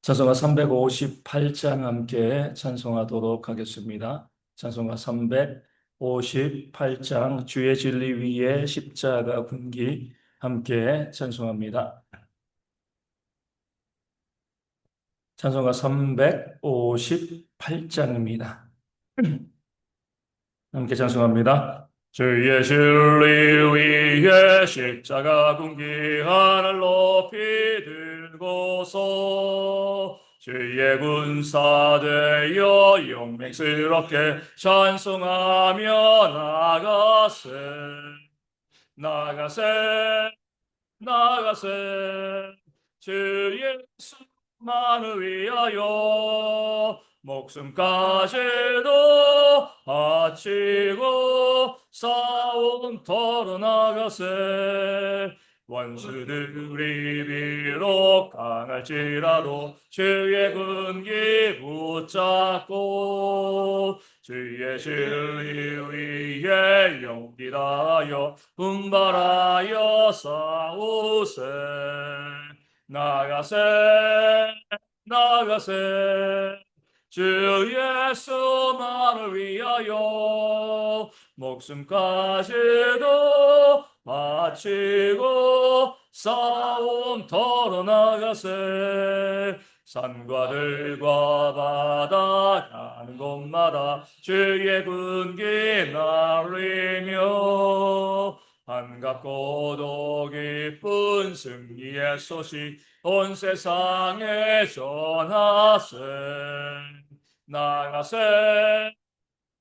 찬송가 358장 함께 찬송하도록 하겠습니다. 찬송가 358장 주의 진리 위에 십자가 군기 함께 찬송합니다. 찬송가 358장입니다. 함께 찬송합니다. 주의 진리 위에 십자가 군기 하늘 높이 들고서 주의 군사 되어 용맹스럽게 찬송하며 나가세 나가세 나가세 주 예수만을 위하여 목숨까지도 바치고 싸움터로 나가세 원수들이 비록 강할지라도 주의 군기 붙잡고 주의 진리 위에 용기 다하여 분발하여 싸우세 나가세 나가세 주 예수만을 위하여 목숨까지도 바치고 싸움터로 나가세 산과 들과 바다 가는 곳마다 주의 군기 날리며 반갑고도 기쁜 승리의 소식 온 세상에 전하세 나가세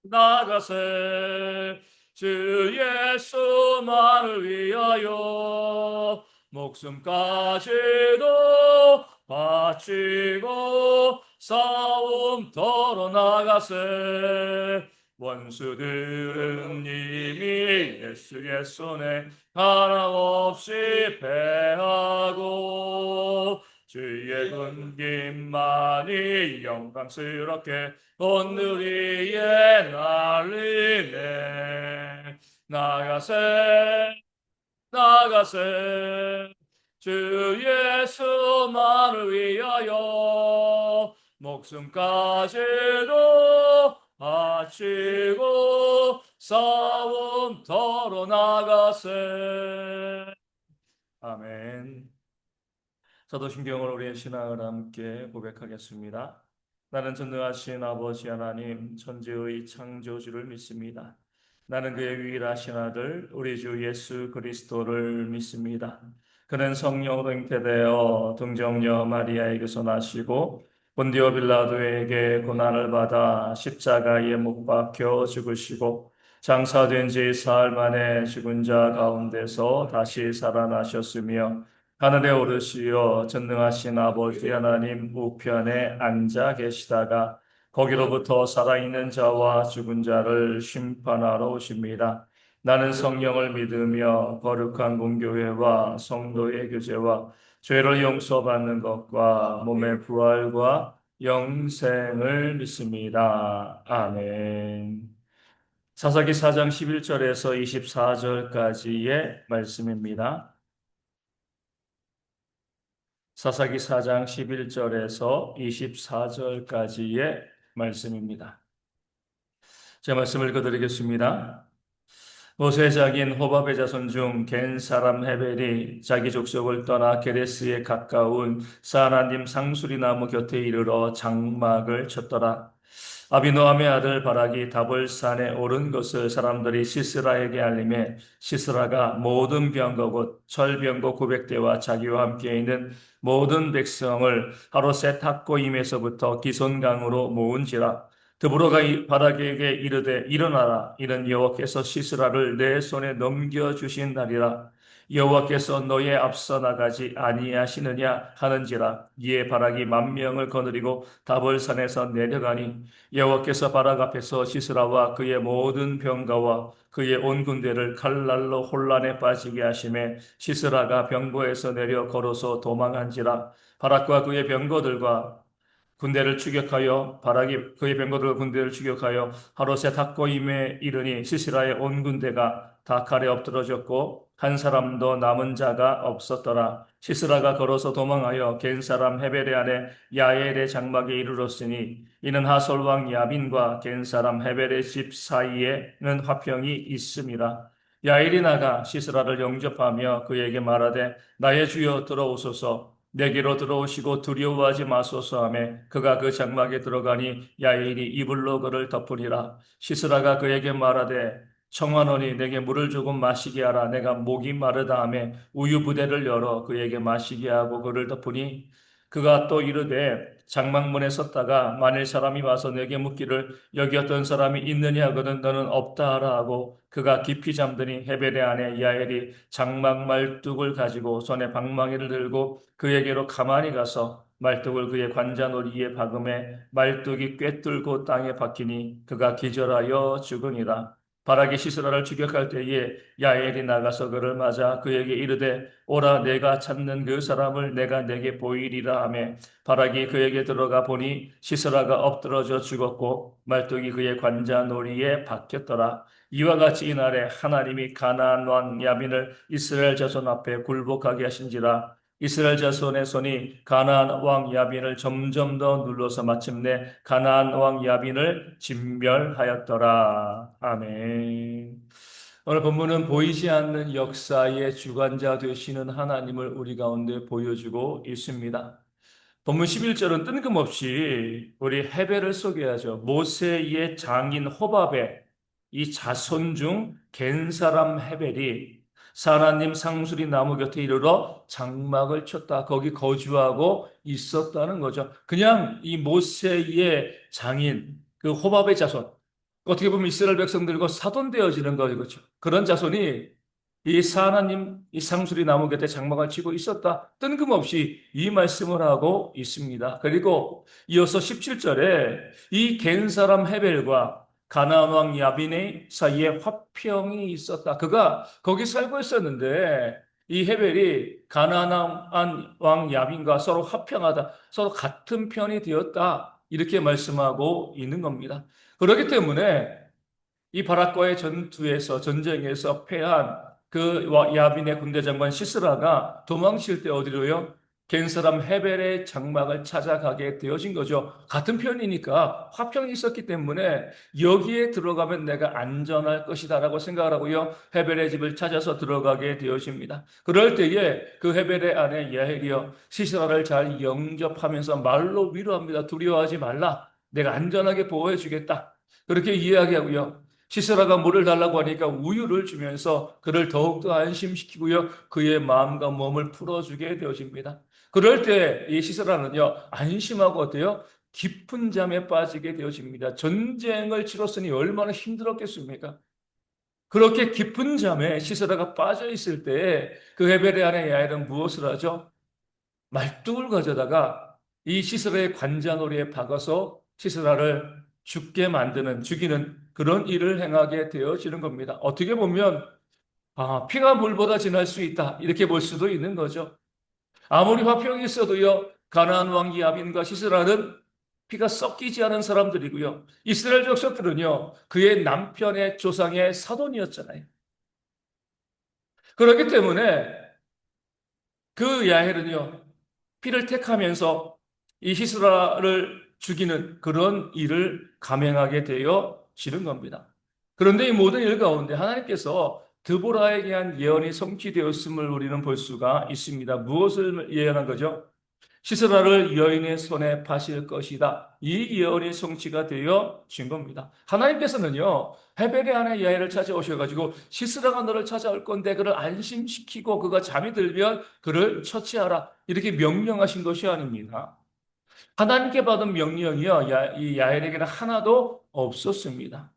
나가세 주 예수만을 위하여 목숨까지도 바치고 싸움터로 나가세 원수들은 이미 예수의 손에 하나없이 패하고 주의 군기만이 영광스럽게 온 늘 위에 날리네 나가세 나가세 주 예수만을 위하여 목숨까지도 바치고 싸움터로 나가세 아멘. 사도신경을 우리의 신앙을 함께 고백하겠습니다. 나는 전능하신 아버지 하나님 천지의 창조주를 믿습니다. 나는 그의 유일하신 아들 우리 주 예수 그리스도를 믿습니다. 그는 성령으로 잉태되어 동정녀 마리아에게서 나시고 본디오 빌라도에게 고난을 받아 십자가에 못 박혀 죽으시고 장사된 지 사흘 만에 죽은 자 가운데서 다시 살아나셨으며 하늘에 오르시어 전능하신 아버지 하나님 우편에 앉아 계시다가 거기로부터 살아있는 자와 죽은 자를 심판하러 오십니다. 나는 성령을 믿으며 거룩한 공교회와 성도의 교제와 죄를 용서받는 것과 몸의 부활과 영생을 믿습니다. 아멘. 사사기 4장 11절에서 24절까지의 말씀입니다. 사사기 4장 11절에서 24절까지의 말씀입니다. 제 말씀을 읽어드리겠습니다. 모세의 자긴 호밥의 자손 중 겐 사람 헤벨이 자기 족속을 떠나 게데스에 가까운 사나님 상수리 나무 곁에 이르러 장막을 쳤더라. 아비노함의 아들 바락이 다볼산에 오른 것을 사람들이 시스라에게 알림해 시스라가 모든 병거 곧 철병거 900대와 자기와 함께 있는 모든 백성을 하루새 탁고임에서부터 기손강으로 모은지라. 드보라가 바락에게 이르되 일어나라 이는 여호와께서 시스라를 내 손에 넘겨주신 날이라. 여호와께서 너의 앞서 나가지 아니하시느냐 하는지라. 이에 바락이 10,000명을 거느리고 다볼산에서 내려가니 여호와께서 바락 앞에서 시스라와 그의 모든 병가와 그의 온 군대를 칼날로 혼란에 빠지게 하심에 시스라가 병거에서 내려 걸어서 도망한지라. 바락과 그의 병거들과 군대를 추격하여 바락이 그의 병거들과 군대를 추격하여 하루새 탁고임에 이르니 시스라의 온 군대가 다 칼에 엎드러졌고 한 사람도 남은 자가 없었더라. 시스라가 걸어서 도망하여 겐 사람 헤벨의 아내 야엘의 장막에 이르렀으니 이는 하솔 왕 야빈과 겐 사람 헤벨의 집 사이에는 화평이 있음이라. 야엘이 나가 시스라를 영접하며 그에게 말하되 나의 주여 들어오소서 내게로 들어오시고 두려워하지 마소서 하며 그가 그 장막에 들어가니 야엘이 이불로 그를 덮으리라. 시스라가 그에게 말하되 청하노니 내게 물을 조금 마시게 하라. 내가 목이 마르다 하며 우유 부대를 열어 그에게 마시게 하고 그를 덮으니 그가 또 이르되 장막문에 섰다가 만일 사람이 와서 내게 묻기를 여기 어떤 사람이 있느냐 하거든 너는 없다 하라 하고 그가 깊이 잠드니 헤벨의 아내 야엘이 장막 말뚝을 가지고 손에 방망이를 들고 그에게로 가만히 가서 말뚝을 그의 관자놀이에 박음에 말뚝이 꿰뚫고 땅에 박히니 그가 기절하여 죽으니라. 바라기 시스라를 추격할 때에 야엘이 나가서 그를 맞아 그에게 이르되 오라 내가 찾는 그 사람을 내가 내게 보이리라 하며 바라기 그에게 들어가 보니 시스라가 엎드러져 죽었고 말뚝이 그의 관자놀이에 박혔더라. 이와 같이 이날에 하나님이 가나안 왕 야빈을 이스라엘 자손 앞에 굴복하게 하신지라. 이스라엘 자손의 손이 가나안 왕 야빈을 점점 더 눌러서 마침내 가나안 왕 야빈을 진멸하였더라. 아멘. 오늘 본문은 보이지 않는 역사의 주관자 되시는 하나님을 우리 가운데 보여주고 있습니다. 본문 11절은 뜬금없이 우리 헤벨을 소개하죠. 모세의 장인 호밥의 이 자손 중 겐 사람 헤벨이 사라님 상수리 나무 곁에 이르러 장막을 쳤다. 거기 거주하고 있었다는 거죠. 그냥 이 모세의 장인, 그 호밥의 자손, 어떻게 보면 이스라엘 백성들과 사돈되어지는 거죠. 그렇죠? 그런 자손이 이 사하나님 이 상수리 나무 곁에 장막을 치고 있었다. 뜬금없이 이 말씀을 하고 있습니다. 그리고 이어서 17절에 이 겐 사람 헤벨과 가나안 왕 야빈의 사이에 화평이 있었다. 그가 거기 살고 있었는데 이 헤벨이 가나안 왕 야빈과 서로 화평하다. 서로 같은 편이 되었다. 이렇게 말씀하고 있는 겁니다. 그렇기 때문에 이 바락과의 전쟁에서 패한 그 야빈의 군대 장관 시스라가 도망칠 때 어디로요? 겐 사람 헤벨의 장막을 찾아가게 되어진 거죠. 같은 편이니까 화평이 있었기 때문에 여기에 들어가면 내가 안전할 것이다라고 생각을 하고요. 헤벨의 집을 찾아서 들어가게 되어집니다. 그럴 때에 그 헤벨의 아내 야헬이요. 시스라를 잘 영접하면서 말로 위로합니다. 두려워하지 말라. 내가 안전하게 보호해 주겠다. 그렇게 이야기하고요. 시스라가 물을 달라고 하니까 우유를 주면서 그를 더욱더 안심시키고요. 그의 마음과 몸을 풀어주게 되어집니다. 그럴 때 이 시스라는요. 안심하고 어때요? 깊은 잠에 빠지게 되어집니다. 전쟁을 치렀으니 얼마나 힘들었겠습니까? 그렇게 깊은 잠에 시스라가 빠져 있을 때 그 헤벨의 아내 야엘은 무엇을 하죠? 말뚝을 가져다가 이 시스라의 관자놀이에 박아서 시스라를 죽이는 그런 일을 행하게 되어지는 겁니다. 어떻게 보면 피가 물보다 진할 수 있다 이렇게 볼 수도 있는 거죠. 아무리 화평이 있어도요 가나안 왕 야빈과 시스라는 피가 섞이지 않은 사람들이고요. 이스라엘 족속들은요 그의 남편의 조상의 사돈이었잖아요. 그렇기 때문에 그 야헬은요 피를 택하면서 이 시스라를 죽이는 그런 일을 감행하게 되어지는 겁니다. 그런데 이 모든 일 가운데 하나님께서 드보라에게 한 예언이 성취되었음을 우리는 볼 수가 있습니다. 무엇을 예언한 거죠? 시스라를 여인의 손에 파실 것이다. 이 예언이 성취가 되어진 겁니다. 하나님께서는요, 헤벨의 아내 야엘을 찾아오셔가지고 시스라가 너를 찾아올 건데 그를 안심시키고 그가 잠이 들면 그를 처치하라. 이렇게 명령하신 것이 아닙니다. 하나님께 받은 명령이요, 이 야엘에게는 하나도 없었습니다.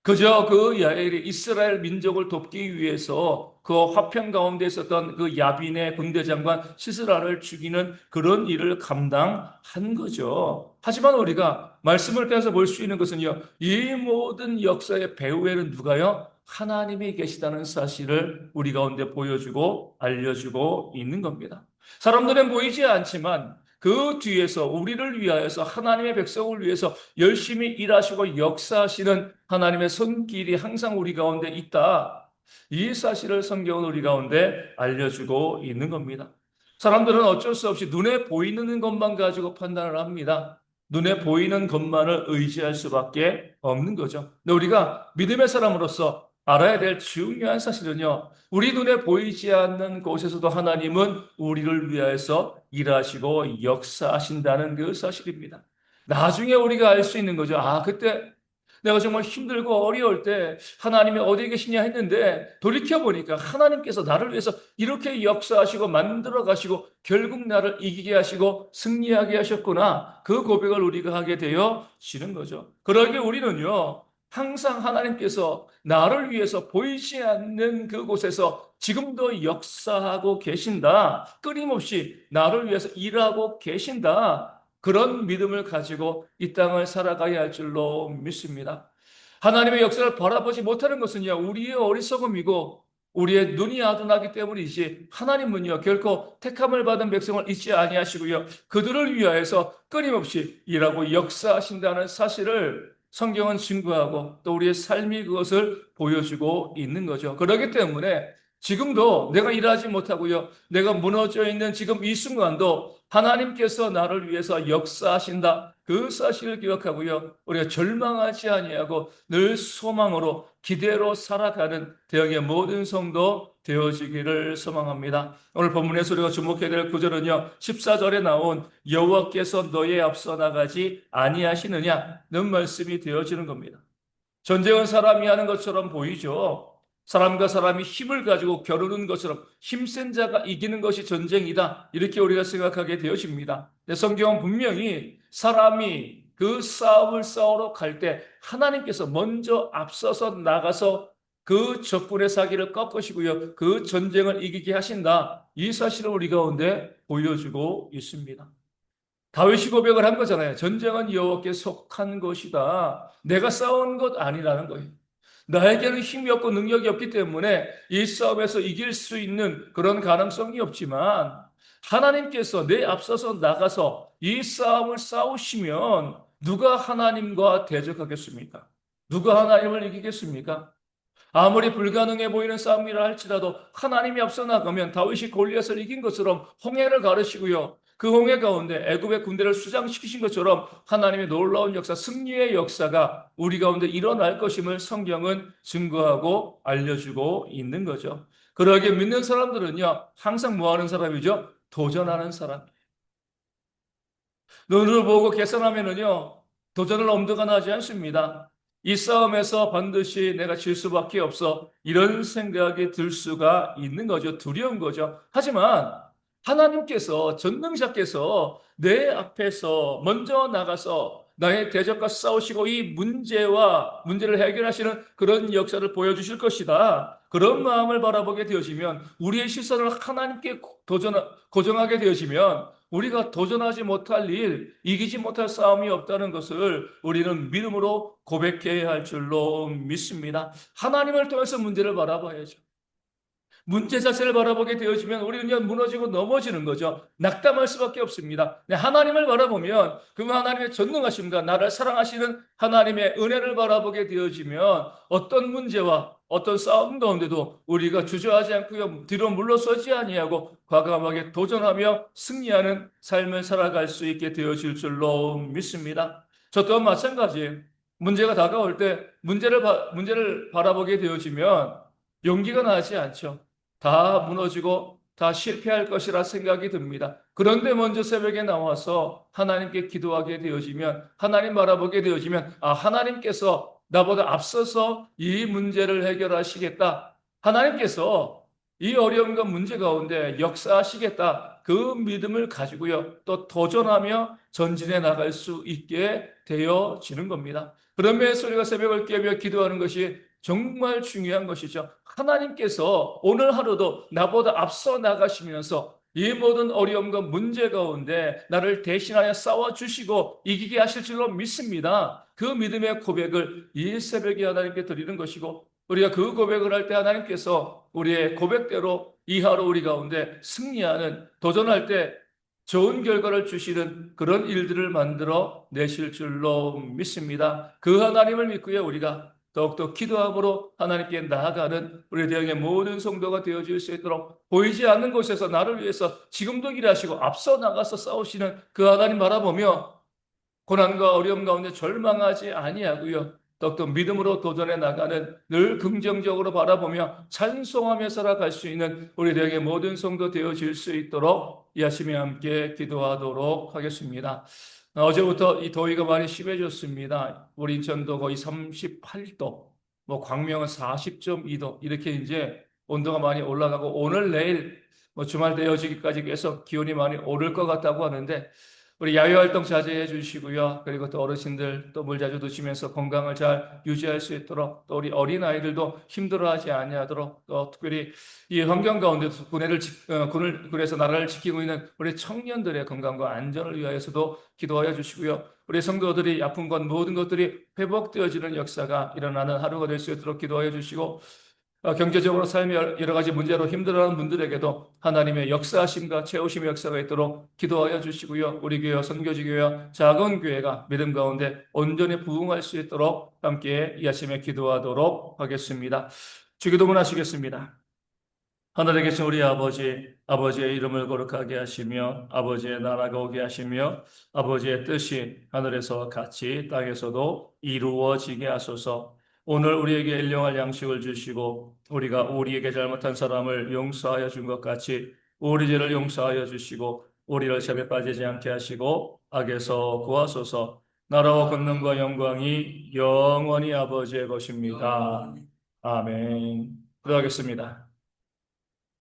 그저 그 야엘이 이스라엘 민족을 돕기 위해서 그 화평 가운데 있었던 그 야빈의 군대 장관 시스라를 죽이는 그런 일을 감당한 거죠. 하지만 우리가 말씀을 통해서 볼 수 있는 것은요, 이 모든 역사의 배후에는 누가요? 하나님이 계시다는 사실을 우리 가운데 보여주고 알려주고 있는 겁니다. 사람들은 보이지 않지만 그 뒤에서 우리를 위하여서 하나님의 백성을 위해서 열심히 일하시고 역사하시는 하나님의 손길이 항상 우리 가운데 있다. 이 사실을 성경은 우리 가운데 알려주고 있는 겁니다. 사람들은 어쩔 수 없이 눈에 보이는 것만 가지고 판단을 합니다. 눈에 보이는 것만을 의지할 수밖에 없는 거죠. 근데 우리가 믿음의 사람으로서 알아야 될 중요한 사실은요, 우리 눈에 보이지 않는 곳에서도 하나님은 우리를 위하여서 일하시고 역사하신다는 그 사실입니다. 나중에 우리가 알 수 있는 거죠. 아, 그때 내가 정말 힘들고 어려울 때 하나님이 어디에 계시냐 했는데 돌이켜보니까 하나님께서 나를 위해서 이렇게 역사하시고 만들어 가시고 결국 나를 이기게 하시고 승리하게 하셨구나. 그 고백을 우리가 하게 되어지는 거죠. 그러기에 우리는요, 항상 하나님께서 나를 위해서 보이지 않는 그곳에서 지금도 역사하고 계신다. 끊임없이 나를 위해서 일하고 계신다. 그런 믿음을 가지고 이 땅을 살아가야 할 줄로 믿습니다. 하나님의 역사를 바라보지 못하는 것은요, 우리의 어리석음이고 우리의 눈이 아둔하기 때문이지 하나님은요, 결코 택함을 받은 백성을 잊지 아니하시고요, 그들을 위하여서 끊임없이 일하고 역사하신다는 사실을 성경은 증거하고 또 우리의 삶이 그것을 보여주고 있는 거죠. 그렇기 때문에 지금도 내가 일하지 못하고요, 내가 무너져 있는 지금 이 순간도 하나님께서 나를 위해서 역사하신다. 그 사실을 기억하고요, 우리가 절망하지 아니하고 늘 소망으로 기대로 살아가는 대형의 모든 성도 되어지기를 소망합니다. 오늘 본문에서 우리가 주목해야 될 구절은요, 14절에 나온 여호와께서 너의 앞서 나가지 아니하시느냐는 말씀이 되어지는 겁니다. 전쟁은 사람이 하는 것처럼 보이죠. 사람과 사람이 힘을 가지고 겨루는 것처럼 힘센 자가 이기는 것이 전쟁이다. 이렇게 우리가 생각하게 되어집니다. 근데 성경은 분명히 사람이 그 싸움을 싸우러 갈 때 하나님께서 먼저 앞서서 나가서 그 적군의 사기를 꺾으시고요, 그 전쟁을 이기게 하신다. 이 사실을 우리 가운데 보여주고 있습니다. 다윗이 고백을 한 거잖아요. 전쟁은 여호와께 속한 것이다. 내가 싸운 것 아니라는 거예요. 나에게는 힘이 없고 능력이 없기 때문에 이 싸움에서 이길 수 있는 그런 가능성이 없지만 하나님께서 내 앞서서 나가서 이 싸움을 싸우시면 누가 하나님과 대적하겠습니까? 누가 하나님을 이기겠습니까? 아무리 불가능해 보이는 싸움이라 할지라도 하나님이 앞서 나가면 다윗이 골리앗을 이긴 것처럼 홍해를 가르시고요, 그 홍해 가운데 애굽의 군대를 수장시키신 것처럼 하나님의 놀라운 역사, 승리의 역사가 우리 가운데 일어날 것임을 성경은 증거하고 알려주고 있는 거죠. 그러기에 믿는 사람들은요, 항상 뭐 하는 사람이죠? 도전하는 사람. 눈을 보고 계산하면은요, 도전을 엄두가 나지 않습니다. 이 싸움에서 반드시 내가 질 수밖에 없어. 이런 생각이 들 수가 있는 거죠. 두려운 거죠. 하지만 하나님께서, 전능자께서 내 앞에서 먼저 나가서 나의 대적과 싸우시고 이 문제를 해결하시는 그런 역사를 보여주실 것이다. 그런 마음을 바라보게 되어지면, 우리의 시선을 하나님께 고정하게 되어지면 우리가 도전하지 못할 일, 이기지 못할 싸움이 없다는 것을 우리는 믿음으로 고백해야 할 줄로 믿습니다. 하나님을 통해서 문제를 바라봐야죠. 문제 자체를 바라보게 되어지면 우리는 그냥 무너지고 넘어지는 거죠. 낙담할 수밖에 없습니다. 하나님을 바라보면 그 하나님의 전능하심과 나를 사랑하시는 하나님의 은혜를 바라보게 되어지면 어떤 문제와 어떤 싸움 가운데도 우리가 주저하지 않고요, 뒤로 물러서지 아니하고 과감하게 도전하며 승리하는 삶을 살아갈 수 있게 되어질 줄로 믿습니다. 저 또한 마찬가지예요. 문제가 다가올 때 문제를 바라보게 되어지면 용기가 나지 않죠. 다 무너지고 다 실패할 것이라 생각이 듭니다. 그런데 먼저 새벽에 나와서 하나님께 기도하게 되어지면, 하나님 바라보게 되어지면, 아, 하나님께서 나보다 앞서서 이 문제를 해결하시겠다. 하나님께서 이 어려움과 문제 가운데 역사하시겠다. 그 믿음을 가지고요, 또 도전하며 전진해 나갈 수 있게 되어지는 겁니다. 그러면서 우리가 새벽을 깨며 기도하는 것이 정말 중요한 것이죠. 하나님께서 오늘 하루도 나보다 앞서 나가시면서 이 모든 어려움과 문제 가운데 나를 대신하여 싸워주시고 이기게 하실 줄로 믿습니다. 그 믿음의 고백을 이 새벽에 하나님께 드리는 것이고, 우리가 그 고백을 할 때 하나님께서 우리의 고백대로 이 하루 우리 가운데 승리하는, 도전할 때 좋은 결과를 주시는 그런 일들을 만들어 내실 줄로 믿습니다. 그 하나님을 믿고요, 우리가 더욱더 기도함으로 하나님께 나아가는 우리 대형의 모든 성도가 되어질 수 있도록 보이지 않는 곳에서 나를 위해서 지금도 일하시고 앞서 나가서 싸우시는 그 하나님 바라보며 고난과 어려움 가운데 절망하지 아니하고요. 더욱더 믿음으로 도전해 나가는 늘 긍정적으로 바라보며 찬송하며 살아갈 수 있는 우리 대형의 모든 성도 되어질 수 있도록 이 아침에 함께 기도하도록 하겠습니다. 어제부터 이 더위가 많이 심해졌습니다. 우리 인천도 거의 38도, 뭐 광명은 40.2도 이렇게 이제 온도가 많이 올라가고 오늘 내일 뭐 주말 되어지기까지 계속 기온이 많이 오를 것 같다고 하는데 우리 야외활동 자제해 주시고요. 그리고 또 어르신들 또 물 자주 드시면서 건강을 잘 유지할 수 있도록 또 우리 어린아이들도 힘들어하지 아니하도록 또 특별히 이 환경 가운데서 군에서 나라를 지키고 있는 우리 청년들의 건강과 안전을 위하여서도 기도하여 주시고요. 우리 성도들이 아픈 것 모든 것들이 회복되어지는 역사가 일어나는 하루가 될 수 있도록 기도하여 주시고 경제적으로 삶의 여러 가지 문제로 힘들어하는 분들에게도 하나님의 역사하심과 채우심의 역사가 있도록 기도하여 주시고요. 우리 교회와 선교지교회와 작은 교회가 믿음 가운데 온전히 부흥할 수 있도록 함께 이 아침에 기도하도록 하겠습니다. 주기도문 하시겠습니다. 하늘에 계신 우리 아버지, 아버지의 이름을 거룩하게 하시며 아버지의 나라가 오게 하시며 아버지의 뜻이 하늘에서 같이 땅에서도 이루어지게 하소서. 오늘 우리에게 일용할 양식을 주시고 우리가 우리에게 잘못한 사람을 용서하여 준 것 같이 우리 죄를 용서하여 주시고 우리를 시험에 빠지지 않게 하시고 악에서 구하소서. 나라와 권능과 영광이 영원히 아버지의 것입니다. 아멘. 기도하겠습니다.